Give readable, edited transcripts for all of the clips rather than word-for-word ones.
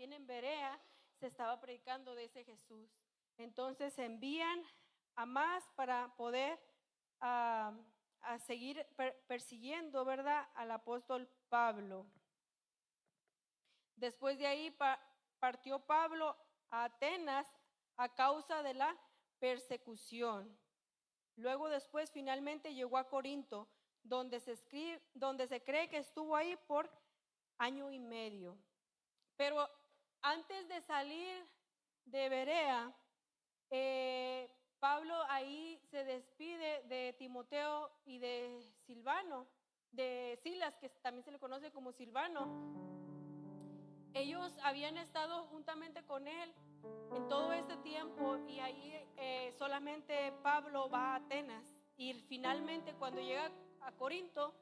también en Berea se estaba predicando de ese Jesús. Entonces envían a más para poder a seguir persiguiendo, ¿verdad?, al apóstol Pablo. Después de ahí partió Pablo a Atenas a causa de la persecución. Luego después finalmente llegó a Corinto, donde se cree que estuvo ahí por año y medio. Pero antes de salir de Berea, Pablo ahí se despide de Timoteo y de Silvano, de Silas, que también se le conoce como Silvano. Ellos habían estado juntamente con él en todo este tiempo y ahí solamente Pablo va a Atenas y finalmente cuando llega a Corinto,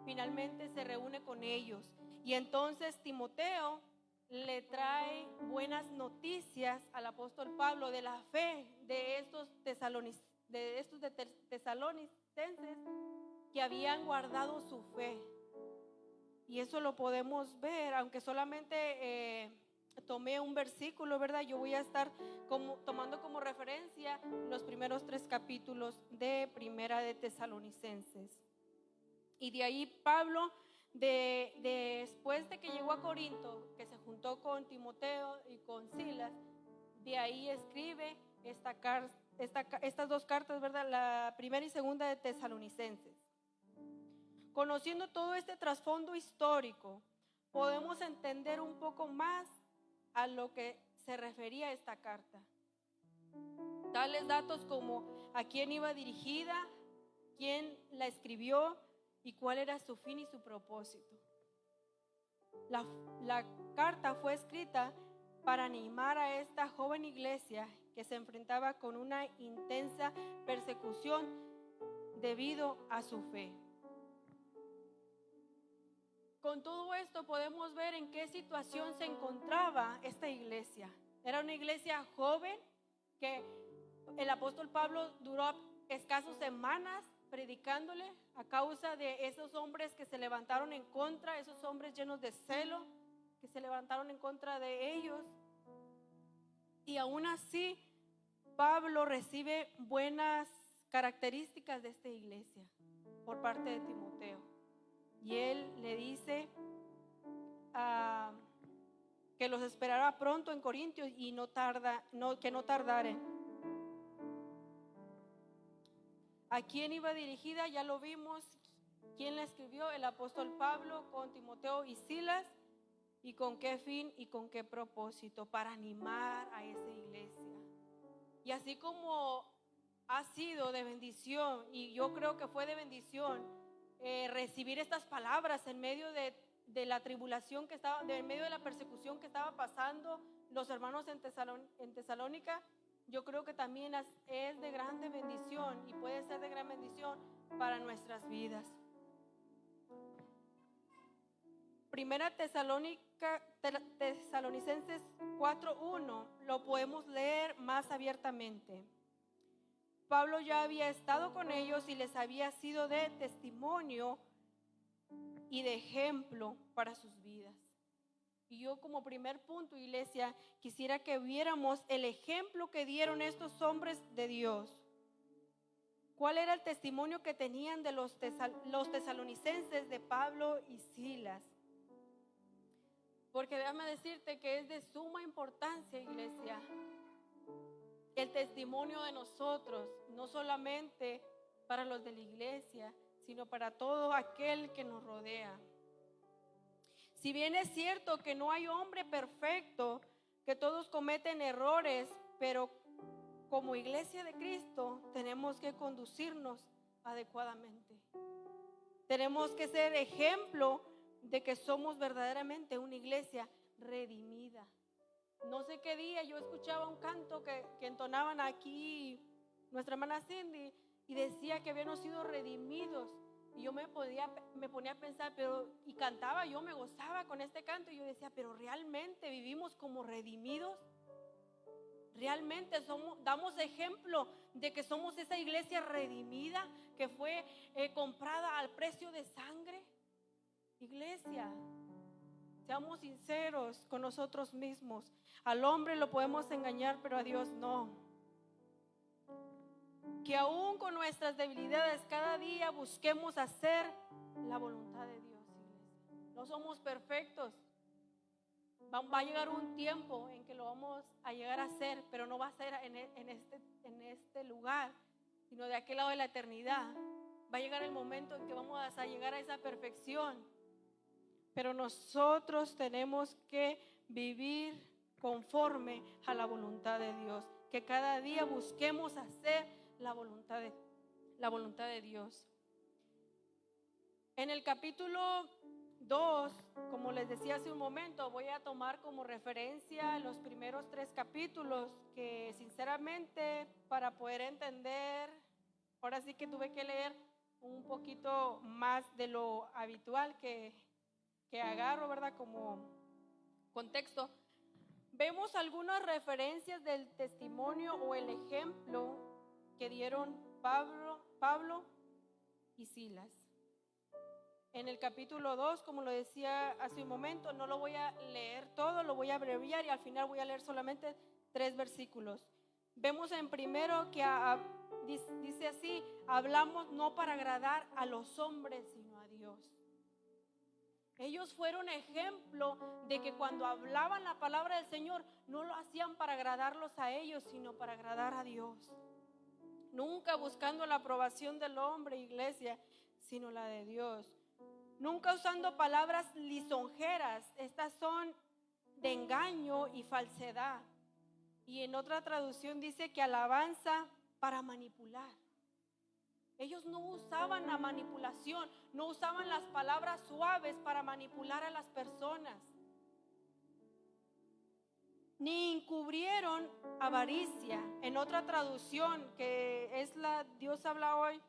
finalmente se reúne con ellos. Y entonces Timoteo le trae buenas noticias al apóstol Pablo de la fe de estos tesalonicenses que habían guardado su fe. Y eso lo podemos ver, aunque solamente tomé un versículo, ¿verdad? Yo voy a estar tomando como referencia los primeros 3 capítulos de Primera de Tesalonicenses. Y de ahí Pablo, después de que llegó a Corinto, que se juntó con Timoteo y con Silas, de ahí escribe estas 2 cartas, ¿verdad? La primera y segunda de Tesalonicenses. Conociendo todo este trasfondo histórico, podemos entender un poco más a lo que se refería esta carta. Tales datos como a quién iba dirigida, quién la escribió y cuál era su fin y su propósito. La carta fue escrita para animar a esta joven iglesia que se enfrentaba con una intensa persecución debido a su fe. Con todo esto podemos ver en qué situación se encontraba esta iglesia. Era una iglesia joven que el apóstol Pablo duró escasos semanas predicándole a causa de esos hombres que se levantaron en contra, esos hombres llenos de celo que se levantaron en contra de ellos. Y aún así Pablo recibe buenas características de esta iglesia por parte de Timoteo. Y él le dice que los esperará pronto en Corintios y que no tardaren. ¿A quién iba dirigida? Ya lo vimos. ¿Quién la escribió? El apóstol Pablo con Timoteo y Silas. ¿Y con qué fin y con qué propósito? Para animar a esa iglesia. Y así como ha sido de bendición, y yo creo que fue de bendición recibir estas palabras en medio de la tribulación que estaba, en medio de la persecución que estaba pasando los hermanos en Tesalónica, yo creo que también es de grande bendición y puede ser de gran bendición para nuestras vidas. Primera Tesalonicenses 4:1 lo podemos leer más abiertamente. Pablo ya había estado con ellos y les había sido de testimonio y de ejemplo para sus vidas. Y yo como primer punto, iglesia, quisiera que viéramos el ejemplo que dieron estos hombres de Dios. ¿Cuál era el testimonio que tenían de los tesalonicenses de Pablo y Silas? Porque déjame decirte que es de suma importancia, iglesia, el testimonio de nosotros, no solamente para los de la iglesia, sino para todo aquel que nos rodea. Si bien es cierto que no hay hombre perfecto, que todos cometen errores, pero como iglesia de Cristo tenemos que conducirnos adecuadamente. Tenemos que ser ejemplo de que somos verdaderamente una iglesia redimida. No sé qué día yo escuchaba un canto que entonaban aquí nuestra hermana Cindy y decía que habíamos sido redimidos. Y yo me ponía a pensar, y cantaba, yo me gozaba con este canto y yo decía, pero ¿realmente vivimos como redimidos? ¿Realmente damos ejemplo de que somos esa iglesia redimida que fue comprada al precio de sangre? Iglesia, Seamos sinceros con nosotros mismos. Al hombre lo podemos engañar, pero a Dios no. Que aún con nuestras debilidades cada día busquemos hacer la voluntad de Dios, iglesia. No somos perfectos. Va a llegar un tiempo en que lo vamos a llegar a hacer, pero no va a ser en este lugar, sino de aquel lado de la eternidad. Va a llegar el momento en que vamos a llegar a esa perfección. Pero nosotros tenemos que vivir conforme a la voluntad de Dios. Que cada día busquemos hacer la voluntad de Dios. En el capítulo 2, como les decía hace un momento, voy a tomar como referencia los primeros 3 capítulos, que sinceramente para poder entender, ahora sí que tuve que leer un poquito más de lo habitual que agarro, ¿verdad? Como contexto. Vemos algunas referencias del testimonio o el ejemplo que dieron Pablo y Silas. En el capítulo 2, como lo decía hace un momento, no lo voy a leer todo, lo voy a abreviar y al final voy a leer solamente 3 versículos. Vemos en primero que dice así: hablamos no para agradar a los hombres, sino a Dios. Ellos fueron ejemplo de que cuando hablaban la palabra del Señor, no lo hacían para agradarlos a ellos, sino para agradar a Dios. Nunca buscando la aprobación del hombre, iglesia, sino la de Dios. Nunca usando palabras lisonjeras. Estas son de engaño y falsedad. Y en otra traducción dice que alabanza para manipular. Ellos no usaban la manipulación, no usaban las palabras suaves para manipular a las personas. Ni encubrieron avaricia. En otra traducción, que es la Dios habla hoy,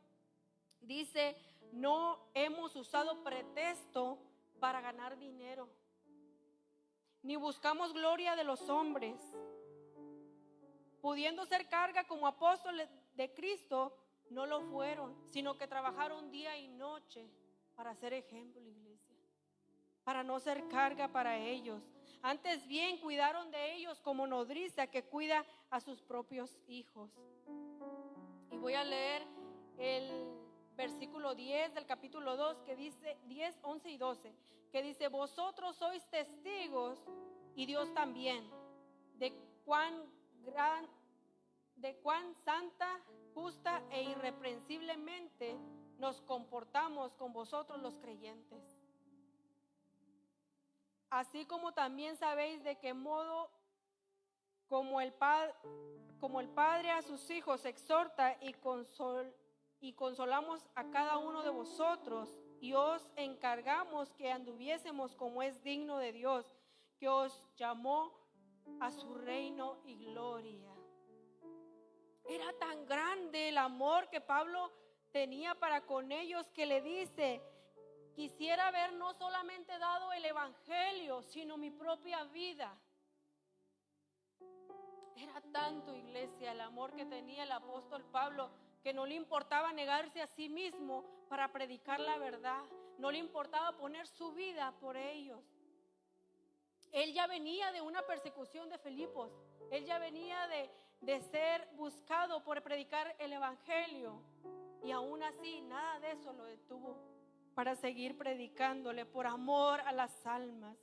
dice: no hemos usado pretexto para ganar dinero, ni buscamos gloria de los hombres, pudiendo ser carga como apóstoles de Cristo. No lo fueron, sino que trabajaron día y noche para ser ejemplo, iglesia, para no ser carga para ellos. Antes bien cuidaron de ellos como nodriza que cuida a sus propios hijos. Y voy a leer el versículo 10 del capítulo 2, que dice 10, 11 y 12, que dice: vosotros sois testigos, y Dios también, de cuán santa, justa e irreprensiblemente nos comportamos con vosotros los creyentes. Así como también sabéis de qué modo como el Padre a sus hijos exhorta y consolamos a cada uno de vosotros, y os encargamos que anduviésemos como es digno de Dios, que os llamó a su reino y gloria. Era tan grande el amor que Pablo tenía para con ellos, que le dice: quisiera haber no solamente dado el evangelio, sino mi propia vida. Era tanto, iglesia, el amor que tenía el apóstol Pablo, que no le importaba negarse a sí mismo para predicar la verdad. No le importaba poner su vida por ellos. Él ya venía de una persecución de Filipos. Él ya venía de ser buscado por predicar el evangelio. Y aún así, nada de eso lo detuvo para seguir predicándole por amor a las almas.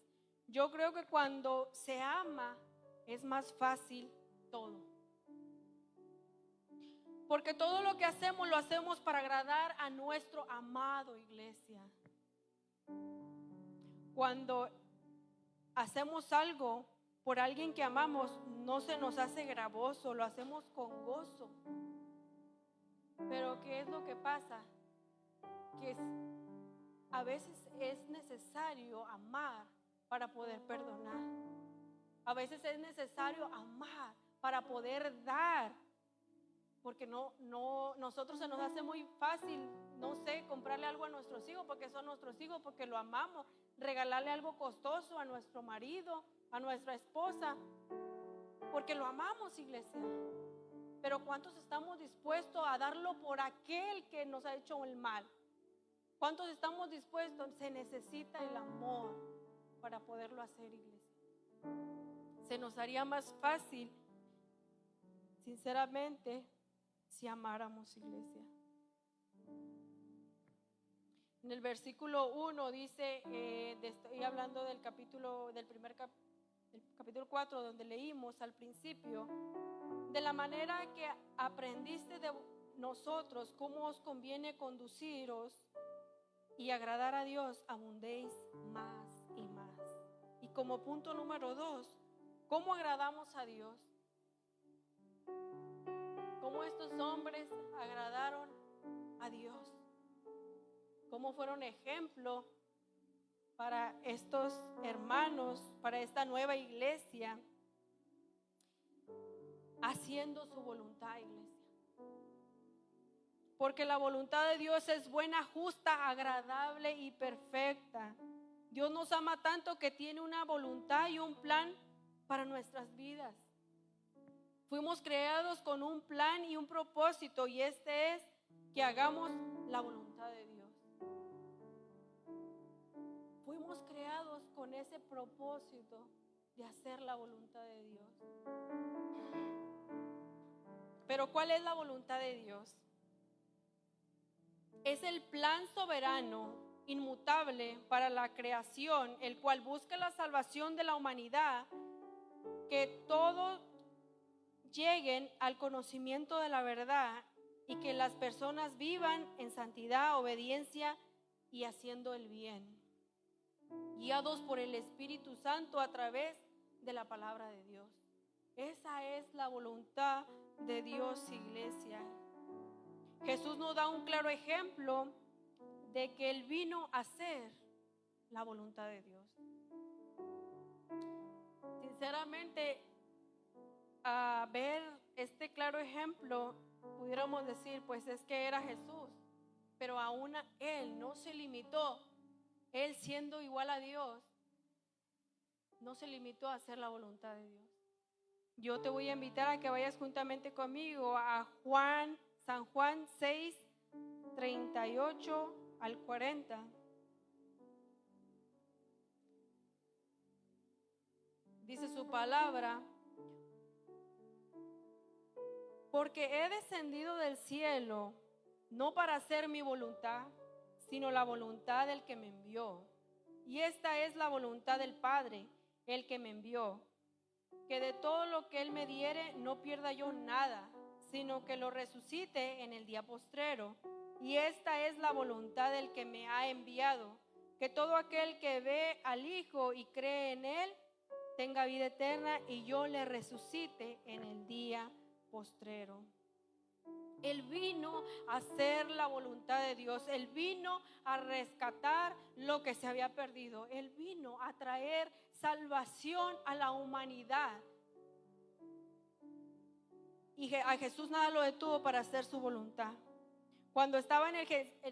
Yo creo que cuando se ama es más fácil todo. Porque todo lo que hacemos lo hacemos para agradar a nuestro amado, iglesia. Cuando hacemos algo por alguien que amamos, no se nos hace gravoso, lo hacemos con gozo. Pero ¿qué es lo que pasa? Que a veces es necesario amar para poder perdonar. A veces es necesario amar para poder dar. Porque nosotros se nos hace muy fácil, no sé, comprarle algo a nuestros hijos porque son nuestros hijos, porque lo amamos, regalarle algo costoso a nuestro marido, a nuestra esposa, porque lo amamos, iglesia. Pero ¿cuántos estamos dispuestos a darlo por aquel que nos ha hecho el mal? ¿Cuántos estamos dispuestos? Se necesita el amor. para poderlo hacer, iglesia. Se nos haría más fácil, sinceramente, si amáramos, iglesia. En el versículo 1 dice, estoy hablando del capítulo 4, donde leímos al principio, de la manera que aprendiste de nosotros cómo os conviene conduciros y agradar a Dios, abundéis más y más. Y como punto número 2, ¿cómo agradamos a Dios? ¿Cómo estos hombres agradaron a Dios? ¿Cómo fueron ejemplo para estos hermanos, para esta nueva iglesia, haciendo su voluntad, iglesia? Porque la voluntad de Dios es buena, justa, agradable y perfecta. Dios nos ama tanto que tiene una voluntad y un plan para nuestras vidas. Fuimos creados con un plan y un propósito, y este es que hagamos la voluntad de Dios. Fuimos creados con ese propósito de hacer la voluntad de Dios. Pero ¿cuál es la voluntad de Dios? Es el plan soberano, inmutable para la creación, el cual busca la salvación de la humanidad, que todos lleguen al conocimiento de la verdad y que las personas vivan en santidad, obediencia y haciendo el bien, guiados por el Espíritu Santo a través de la palabra de Dios. Esa es la voluntad de Dios, iglesia. Jesús nos da un claro ejemplo de que Él vino a hacer la voluntad de Dios. Sinceramente, a ver este claro ejemplo, pudiéramos decir, pues es que era Jesús, pero aún Él no se limitó, Él siendo igual a Dios, no se limitó a hacer la voluntad de Dios. Yo te voy a invitar a que vayas juntamente conmigo a San Juan 6, 38 al 40. Dice su palabra: porque he descendido del cielo no para hacer mi voluntad, sino la voluntad del que me envió. Y esta es la voluntad del Padre, el que me envió, que de todo lo que Él me diere no pierda yo nada, sino que lo resucite en el día postrero. Y esta es la voluntad del que me ha enviado, que todo aquel que ve al Hijo y cree en Él tenga vida eterna, y yo le resucite en el día postrero. Él vino a hacer la voluntad de Dios. Él vino a rescatar lo que se había perdido. Él vino a traer salvación a la humanidad. Y a Jesús nada lo detuvo para hacer su voluntad. Cuando estaba en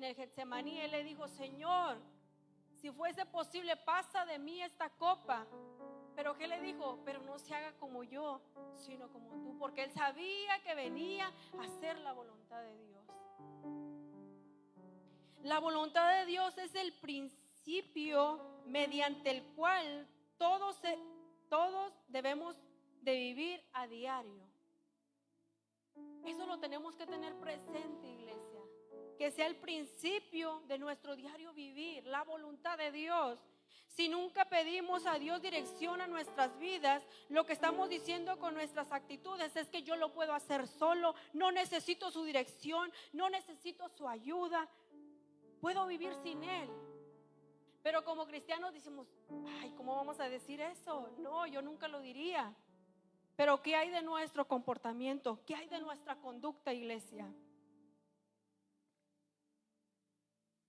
el Getsemaní, Él le dijo: Señor, si fuese posible, pasa de mí esta copa. Pero ¿qué le dijo? Pero no se haga como yo, sino como tú, porque Él sabía que venía a hacer la voluntad de Dios. La voluntad de Dios es el principio mediante el cual todos debemos de vivir a diario. Eso lo tenemos que tener presente, iglesia. Que sea el principio de nuestro diario vivir, la voluntad de Dios. Si nunca pedimos a Dios dirección a nuestras vidas, lo que estamos diciendo con nuestras actitudes es que yo lo puedo hacer solo, no necesito su dirección, no necesito su ayuda, puedo vivir sin Él. Pero como cristianos decimos: ay, ¿cómo vamos a decir eso? No, yo nunca lo diría. Pero ¿qué hay de nuestro comportamiento? ¿Qué hay de nuestra conducta, iglesia?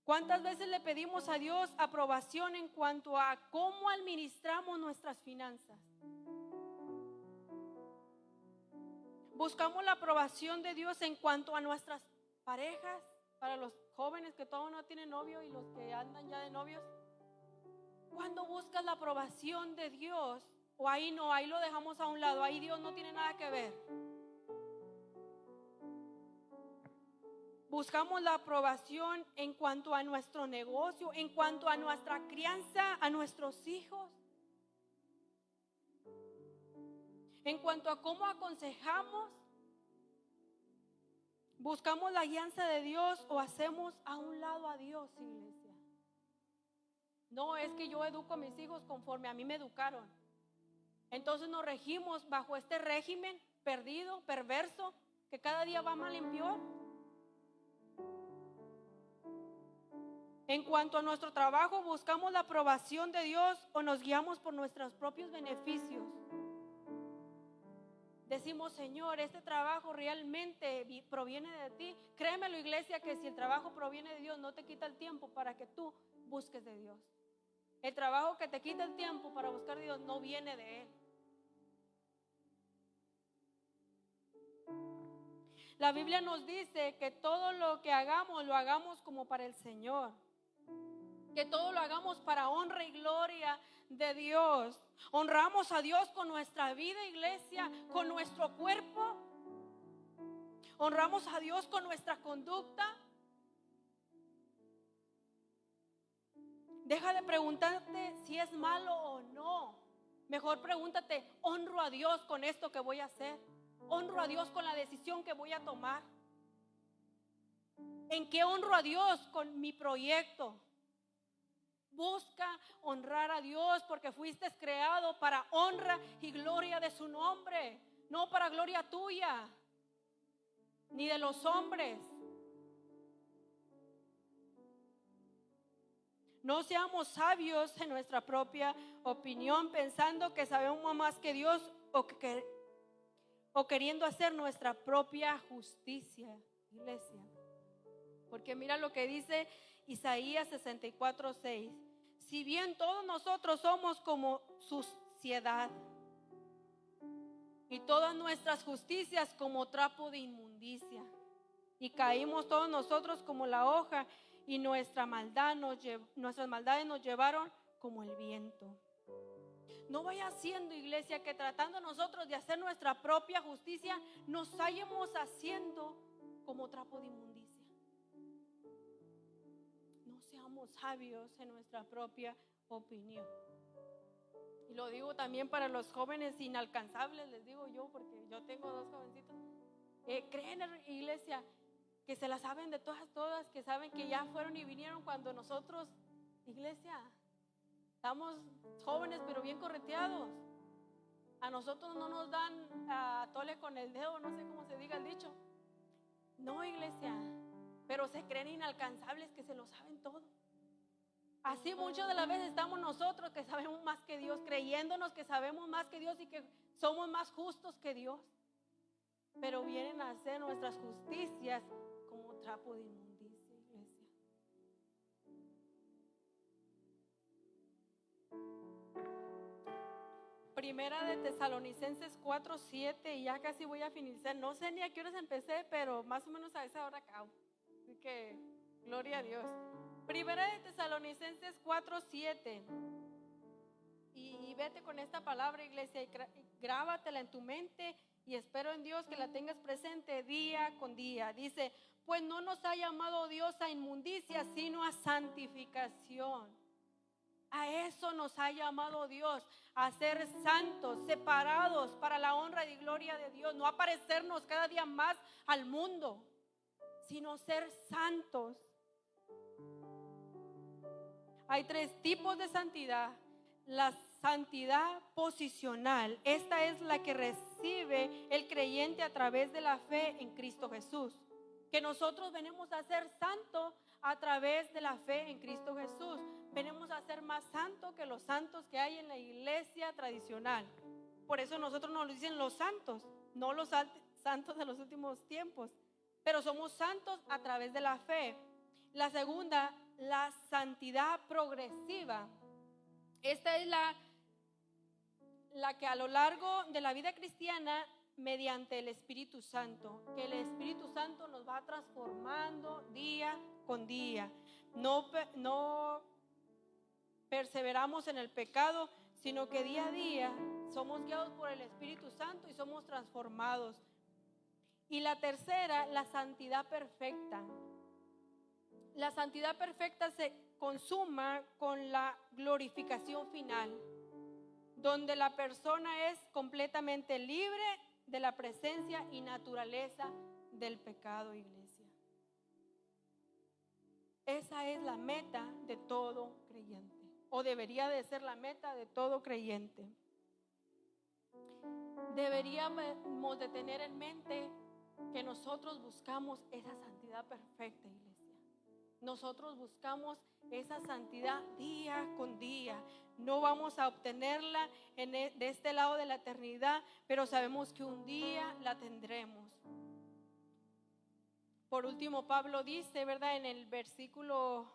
¿Cuántas veces le pedimos a Dios aprobación en cuanto a cómo administramos nuestras finanzas? Buscamos la aprobación de Dios en cuanto a nuestras parejas, para los jóvenes que todavía no tienen novio y los que andan ya de novios. ¿Cuándo buscas la aprobación de Dios? O ahí no, ahí lo dejamos a un lado, ahí Dios no tiene nada que ver. Buscamos la aprobación en cuanto a nuestro negocio, en cuanto a nuestra crianza, a nuestros hijos, en cuanto a cómo aconsejamos. Buscamos la guianza de Dios o hacemos a un lado a Dios, iglesia. No es que yo educo a mis hijos conforme a mí me educaron. Entonces nos regimos bajo este régimen perdido, perverso, que cada día va mal en peor. En cuanto a nuestro trabajo, buscamos la aprobación de Dios o nos guiamos por nuestros propios beneficios. Decimos, Señor, este trabajo realmente proviene de ti. Créemelo, iglesia, que si el trabajo proviene de Dios, no te quita el tiempo para que tú busques de Dios. El trabajo que te quita el tiempo para buscar a Dios no viene de Él. La Biblia nos dice que todo lo que hagamos, lo hagamos como para el Señor. Que todo lo hagamos para honra y gloria de Dios. Honramos a Dios con nuestra vida, iglesia, con nuestro cuerpo. Honramos a Dios con nuestra conducta. Deja de preguntarte si es malo o no. Mejor pregúntate, ¿honro a Dios con esto que voy a hacer? ¿Honro a Dios con la decisión que voy a tomar? ¿En qué honro a Dios con mi proyecto? Busca honrar a Dios porque fuiste creado para honra y gloria de su nombre, no para gloria tuya, ni de los hombres. No seamos sabios en nuestra propia opinión, pensando que sabemos más que Dios o queriendo hacer nuestra propia justicia, iglesia. Porque mira lo que dice Isaías 64:6. Si bien todos nosotros somos como suciedad y todas nuestras justicias como trapo de inmundicia, y caímos todos nosotros como la hoja, y nuestras maldades nos llevaron como el viento. No vaya siendo, iglesia, que tratando nosotros de hacer nuestra propia justicia, nos hallemos haciendo como trapo de inmundicia. No seamos sabios en nuestra propia opinión. Y lo digo también para los jóvenes inalcanzables, les digo yo, porque yo tengo 2 jovencitos. Creen, iglesia, que se la saben de todas, que saben que ya fueron y vinieron, cuando nosotros, iglesia, estamos jóvenes pero bien correteados. A nosotros no nos dan tole con el dedo, no sé cómo se diga el dicho. No, iglesia, pero se creen inalcanzables, que se lo saben todo. Así muchas de las veces estamos nosotros, que sabemos más que Dios, creyéndonos que sabemos más que Dios y que somos más justos que Dios, pero vienen a hacer nuestras justicias como trapo de inmundicia, iglesia. Primera de Tesalonicenses 4:7, y ya casi voy a finalizar. No sé ni a qué horas empecé, pero más o menos a esa hora acabo. Así que, gloria a Dios. Primera de Tesalonicenses 4:7. Y vete con esta palabra, iglesia, y grábatela en tu mente, y espero en Dios que la tengas presente día con día. Dice, pues no nos ha llamado Dios a inmundicia, sino a santificación. A eso nos ha llamado Dios, a ser santos, separados para la honra y gloria de Dios. No a parecernos cada día más al mundo, sino ser santos. Hay 3 tipos de santidad. La santidad posicional, esta es la que recibe el creyente a través de la fe en Cristo Jesús. Que nosotros venimos a ser santos a través de la fe en Cristo Jesús. Venimos a ser más santos que los santos que hay en la iglesia tradicional. Por eso nosotros nos lo dicen los santos, no los santos de los últimos tiempos. Pero somos santos a través de la fe. La segunda, la santidad progresiva. Esta es la que a lo largo de la vida cristiana, mediante el Espíritu Santo, que el Espíritu Santo nos va transformando día con día. No perseveramos en el pecado, sino que día a día somos guiados por el Espíritu Santo y somos transformados. Y la tercera, la santidad perfecta. La santidad perfecta se consuma con la glorificación final, donde la persona es completamente libre de la presencia y naturaleza del pecado, iglesia. Esa es la meta de todo creyente, o debería de ser la meta de todo creyente. Deberíamos de tener en mente que nosotros buscamos esa santidad perfecta, iglesia. Nosotros buscamos esa santidad día con día. No vamos a obtenerla de este lado de la eternidad, pero sabemos que un día la tendremos. Por último, Pablo dice, ¿verdad? En el versículo,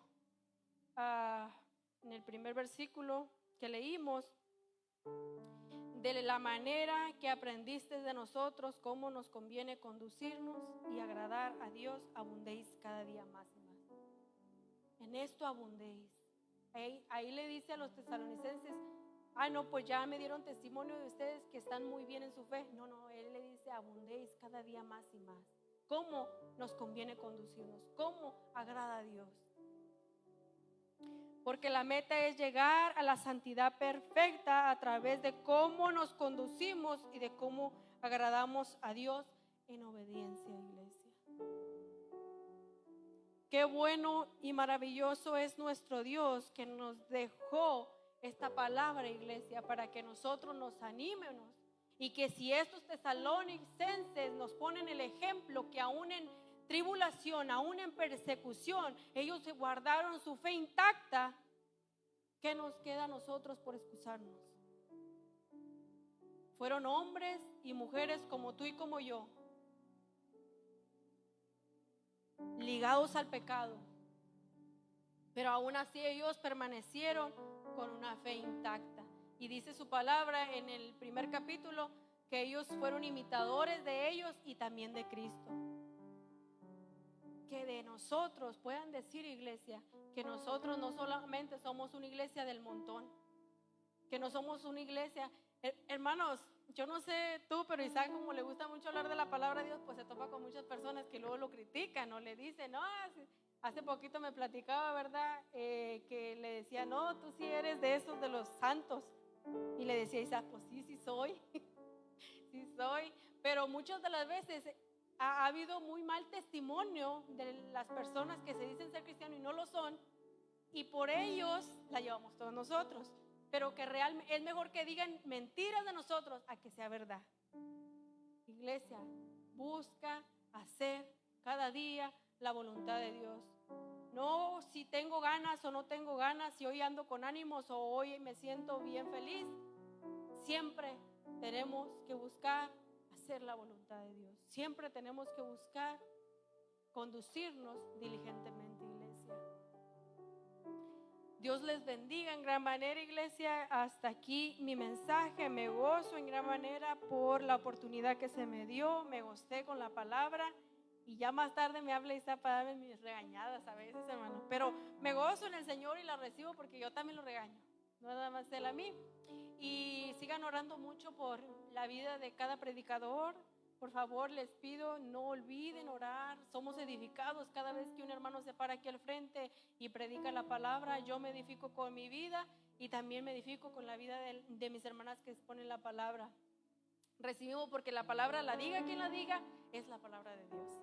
en el primer versículo que leímos, de la manera que aprendiste de nosotros, cómo nos conviene conducirnos y agradar a Dios, abundéis cada día más y más. En esto abundéis. Ahí le dice a los tesalonicenses, no, pues ya me dieron testimonio de ustedes que están muy bien en su fe. No, él le dice, abundéis cada día más y más. ¿Cómo nos conviene conducirnos? ¿Cómo agrada a Dios? Porque la meta es llegar a la santidad perfecta a través de cómo nos conducimos y de cómo agradamos a Dios en obediencia, iglesia. Qué bueno y maravilloso es nuestro Dios que nos dejó esta palabra, iglesia, para que nosotros nos animemos. Y que si estos tesalonicenses nos ponen el ejemplo que aún en tribulación, aún en persecución, ellos se guardaron su fe intacta, ¿qué nos queda a nosotros por excusarnos? Fueron hombres y mujeres como tú y como yo, ligados al pecado, pero aún así ellos permanecieron con una fe intacta. Y dice su palabra en el primer capítulo que ellos fueron imitadores de ellos y también de Cristo. Que de nosotros puedan decir, iglesia, que nosotros no solamente somos una iglesia del montón, que no somos una iglesia. Hermanos, yo no sé tú, pero Isaac, como le gusta mucho hablar de la palabra de Dios, pues se topa con muchas personas que luego lo critican o le dicen, no, hace poquito me platicaba, ¿verdad? Que le decía, no, tú sí eres de esos de los santos. Y le decía Isaac, pues sí soy, sí soy. Pero muchas de las veces ha habido muy mal testimonio de las personas que se dicen ser cristianos y no lo son. Y por ellos la llevamos todos nosotros. Pero que realmente es mejor que digan mentiras de nosotros a que sea verdad. Iglesia, busca hacer cada día la voluntad de Dios. No si tengo ganas o no tengo ganas, si hoy ando con ánimos o hoy me siento bien feliz. Siempre tenemos que buscar hacer la voluntad de Dios. Siempre tenemos que buscar conducirnos diligentemente, iglesia. Dios les bendiga en gran manera, iglesia. Hasta aquí mi mensaje. Me gozo en gran manera por la oportunidad que se me dio. Me gocé con la palabra. Y ya más tarde me habla Isa para darme mis regañadas a veces, hermano. Pero me gozo en el Señor y la recibo porque yo también lo regaño. No nada más Él a mí. Y sigan orando mucho por la vida de cada predicador. Por favor, les pido, no olviden orar. Somos edificados cada vez que un hermano se para aquí al frente y predica la palabra. Yo me edifico con mi vida y también me edifico con la vida de mis hermanas que exponen la palabra. Recibimos porque la palabra, la diga quien la diga, es la palabra de Dios.